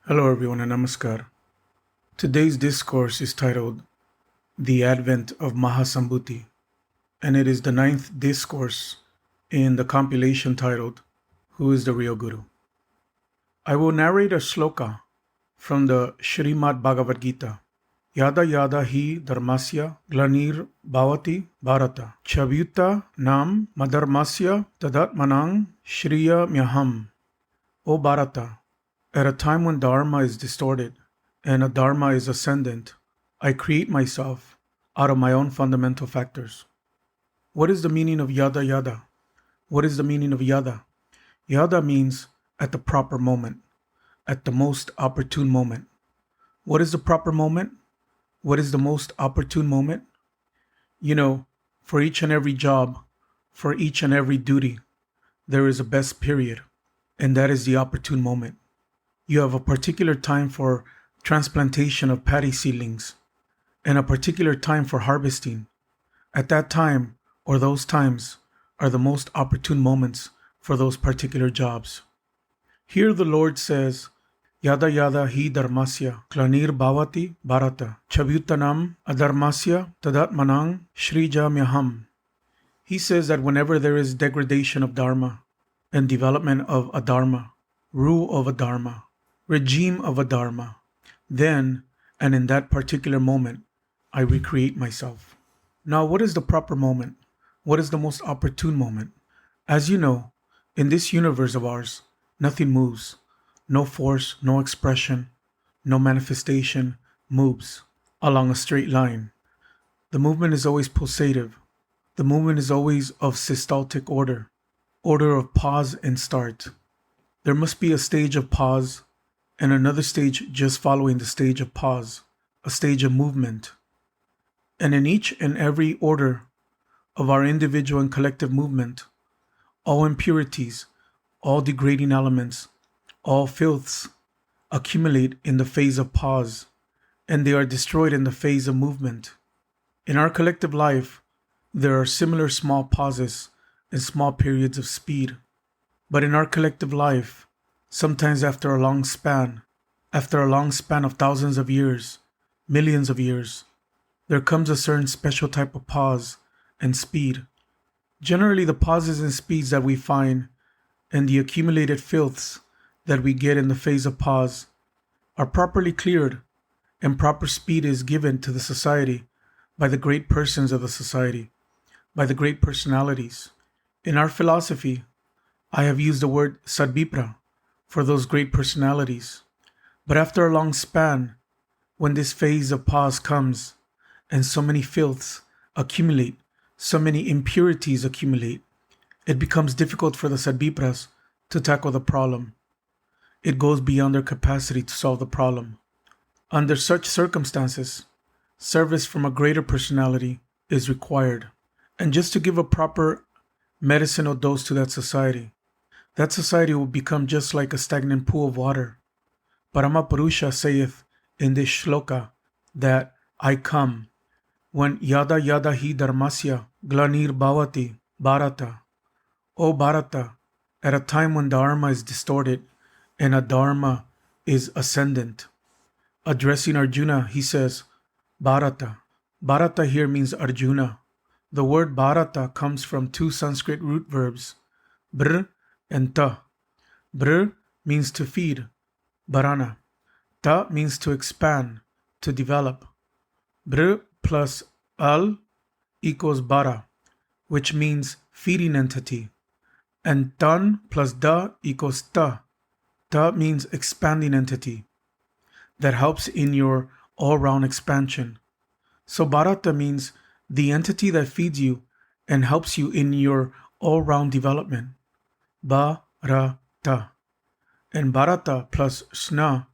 Hello, everyone, and namaskar. Today's discourse is titled The Advent of Mahasambhuti, and it is the ninth discourse in the compilation titled Who is the Real Guru? I will narrate a shloka from the Srimad Bhagavad Gita. Yada yada hi dharmasya glanir bhavati bharata chavyuta nam madharmasya tadatmanang shriya myaham. O Bharata, at a time when Dharma is distorted and a Dharma is ascendant, I create myself out of my own fundamental factors. What is the meaning of yada yada? What is the meaning of yada? Yada means at the proper moment, at the most opportune moment. What is the proper moment? What is the most opportune moment? For each and every job, for each and every duty, there is a best period, and that is the opportune moment. You have a particular time for transplantation of paddy seedlings and a particular time for harvesting. At that time, or those times, are the most opportune moments for those particular jobs. Here the Lord says, Yada yada hi dharmasya klanir bhavati bharata chavyutanam adharmasya tadatmanang shrijamyaham. He says that whenever there is degradation of dharma and development of a dharma, rule of a dharma, regime of a dharma, then, and in that particular moment, I recreate myself. Now, what is the proper moment? What is the most opportune moment? As you know, in this universe of ours, nothing moves. No force, no expression, no manifestation moves along a straight line. The movement is always pulsative. The movement is always of systolic order of pause and start. There must be a stage of pause and another stage just following the stage of pause, a stage of movement. And in each and every order of our individual and collective movement, all impurities, all degrading elements, all filths accumulate in the phase of pause, and they are destroyed in the phase of movement. In our collective life, there are similar small pauses and small periods of speed. But in our collective life, sometimes after a long span of thousands of years, millions of years, there comes a certain special type of pause and speed. Generally, the pauses and speeds that we find and the accumulated filths that we get in the phase of pause are properly cleared, and proper speed is given to the society by the great persons of the society, by the great personalities. In our philosophy, I have used the word sadvipra for those great personalities. But after a long span, when this phase of pause comes, and so many filths accumulate, so many impurities accumulate, it becomes difficult for the sadvipras to tackle the problem. It goes beyond their capacity to solve the problem. Under such circumstances, service from a greater personality is required. And just to give a proper medicinal dose to that society will become just like a stagnant pool of water. Paramapurusha saith in this shloka that I come when yada yada hi dharmasya glanir bhavati bharata. O Bharata, at a time when dharma is distorted and a dharma is ascendant. Addressing Arjuna, he says, Bharata. Bharata here means Arjuna. The word Bharata comes from two Sanskrit root verbs, br and ta. Br means to feed, bharana. Ta means to expand, to develop. Br plus al equals bara, which means feeding entity. And tan plus da equals ta. Ta means expanding entity that helps in your all-round expansion. So Bharata means the entity that feeds you and helps you in your all-round development. Bharata. And Bharata plus Sna,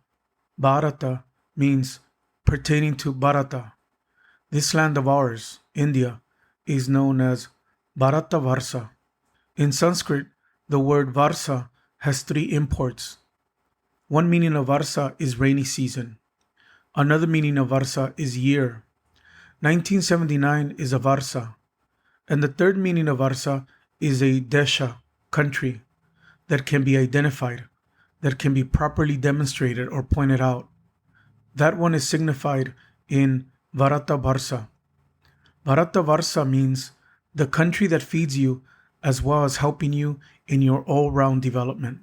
Bharata, means pertaining to Bharata. This land of ours, India, is known as Bharatavarsa. In Sanskrit, the word Varsa has three imports. One meaning of Varsa is rainy season. Another meaning of Varsa is year. 1979 is a Varsa. And the third meaning of Varsa is a Desha, country, that can be identified. that can be properly demonstrated or pointed out. That one is signified in Varata Varsa. Varata Varsa means the country that feeds you as well as helping you in your all-round development.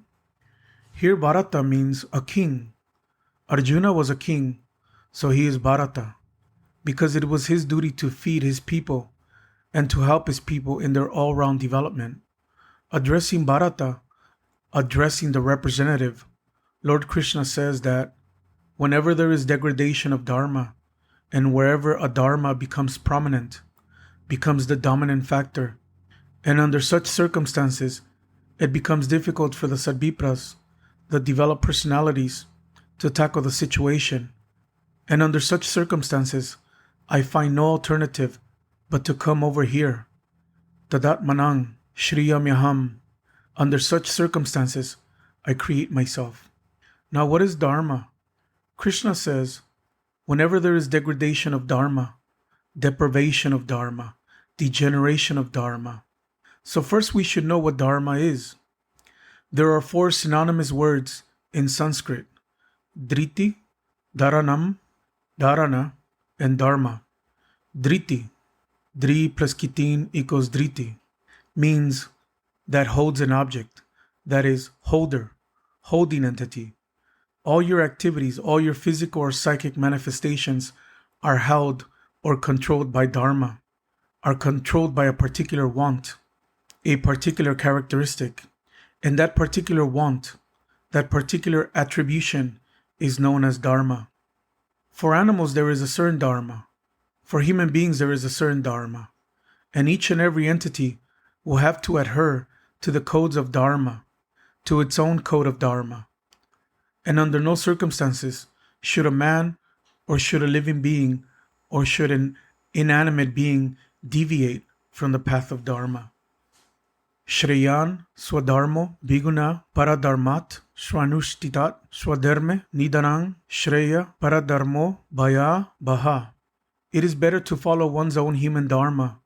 Here Bharata means a king. Arjuna was a king, so he is Bharata, because it was his duty to feed his people and to help his people in their all-round development. Addressing Bharata, addressing the representative, Lord Krishna says that whenever there is degradation of dharma, and wherever a dharma becomes prominent, becomes the dominant factor, and under such circumstances, it becomes difficult for the Sadvipras, the developed personalities, to tackle the situation. And under such circumstances, I find no alternative but to come over here. Tadatmanang Shriyamyaham. Under such circumstances, I create myself. Now, what is Dharma? Krishna says, whenever there is degradation of Dharma, deprivation of Dharma, degeneration of Dharma. So first we should know what Dharma is. There are 4 synonymous words in Sanskrit: Driti, Dharanam, Dharana, and Dharma. Driti, Dri plus Kitin equals Driti, means that holds an object, that is, holder, holding entity. All your activities, all your physical or psychic manifestations are held or controlled by Dharma, are controlled by a particular want, a particular characteristic. And that particular want, that particular attribution is known as Dharma. For animals, there is a certain Dharma. For human beings, there is a certain Dharma. And each and every entity will have to adhere to the codes of Dharma, to its own code of Dharma. And under no circumstances should a man or should a living being or should an inanimate being deviate from the path of Dharma. Shreyan swadharmo biguna paradharmat swanushtitat swadharme nidanang shreya paradharmo bhaya baha. It is better to follow one's own human dharma,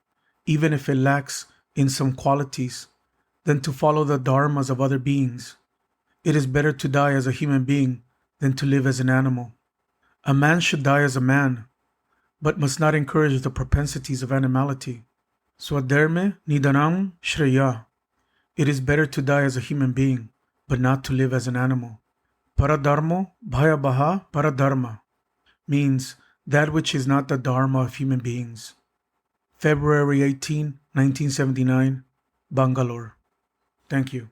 even if it lacks in some qualities, than to follow the dharmas of other beings. It is better to die as a human being than to live as an animal. A man should die as a man, but must not encourage the propensities of animality. Swadharme nidanang shreya. It is better to die as a human being, but not to live as an animal. Paradharmo bhayabaha paradharma means that which is not the dharma of human beings. February 18, 1979, Bangalore. Thank you.